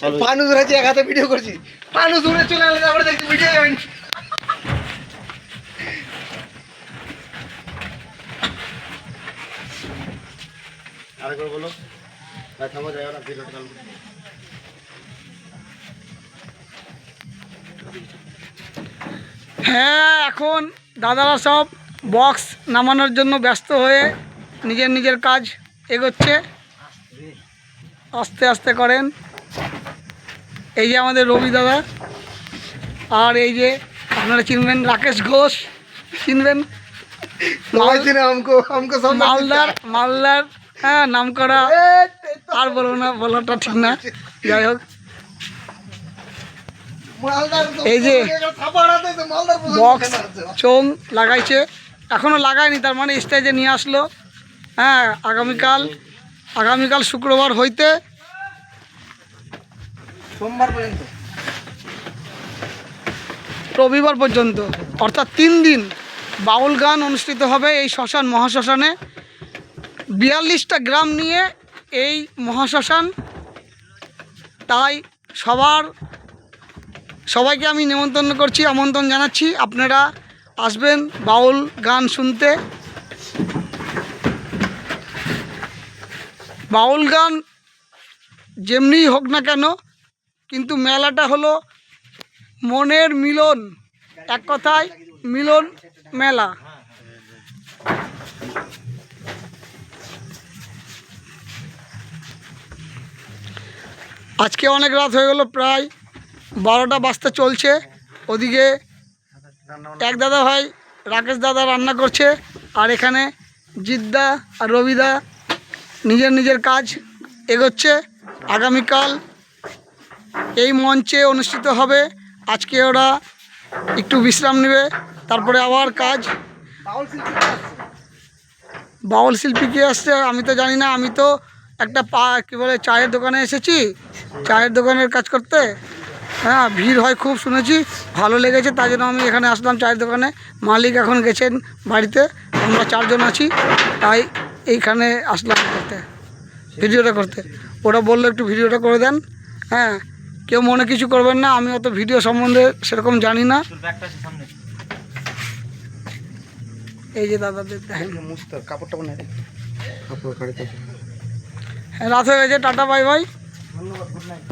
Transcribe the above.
পানু ধরেছি, এক হাতে ভিডিও করছি, পানু দূরে চলে গেলে তারপরে দেখছি ভিডিও যাবেন। আরেকবার বলো, থামো যাবে না ভিডিওটা চালু। হ্যাঁ, এখন দাদারা সব বক্স নামানোর জন্য ব্যস্ত হয়ে নিজের নিজের কাজ এগোচ্ছে। আস্তে আস্তে করেন। এই যে আমাদের রবি দাদা, আর এই যে আপনারা চিনবেন রাকেশ ঘোষ, চিনবেন মালদার হ্যাঁ নাম করা, আর বলবো না, বলাটা ঠিক না, যাই হোক। এই যে বক্স চোং লাগাইছে, এখনো লাগায়নি, তার মানে স্টেজে নিয়ে আসলো। হ্যাঁ, আগামীকাল শুক্রবার হইতে সোমবার পর্যন্ত, রবিবার পর্যন্ত, অর্থাৎ 3 দিন বাউল গান অনুষ্ঠিত হবে এই শ্মশান মহাশ্মশানে। 42টা গ্রাম নিয়ে এই মহাশ্মশান, তাই সবাইকে আমি নিমন্ত্রণ করছি, আমন্ত্রণ জানাচ্ছি, আপনারা আসবেন বাউল গান শুনতে। বাউল গান যেমনিই হোক না কেন, কিন্তু মেলাটা হলো মনের মিলন, এক কথায় মিলন মেলা। আজকে অনেক রাত হয়ে গেল, প্রায় 12টা বাজতে চলছে। ওদিকে এক দাদা ভাই রাকেশ দাদা রান্না করছে, আর এখানে জিদ্দা আর রবিদা নিজের নিজের কাজ এগোচ্ছে। আগামীকাল এই মঞ্চে অনুষ্ঠিত হবে, আজকে ওরা একটু বিশ্রাম নেবে, তারপরে আবার কাজ। বাউল শিল্পী কে আসছে আমি তো জানি না, আমি তো একটা কী বলে চায়ের দোকানে এসেছি, চায়ের দোকানের কাজ করতে। হ্যাঁ, ভিড় হয় খুব শুনেছি, ভালো লেগেছে, তাই জন্য আমি এখানে আসলাম চায়ের দোকানে। মালিক এখন গেছেন বাড়িতে, আমরা 4 জন আছি, তাই এইখানে আসলাম ভিডিওটা করতে। ওরা বললো একটু ভিডিওটা করে দেন। হ্যাঁ, কেউ মনে কিছু করবেন না, আমি অত ভিডিও সম্বন্ধে সেরকম জানি না। এই যে দাদাদের দেখেন, কাপড়টা মনে হয় কাপড় খাড়িতে। হ্যাঁ, রাত হয়ে গেছে, টাটা বাই বাই। ধন্যবাদ, গুড নাইট।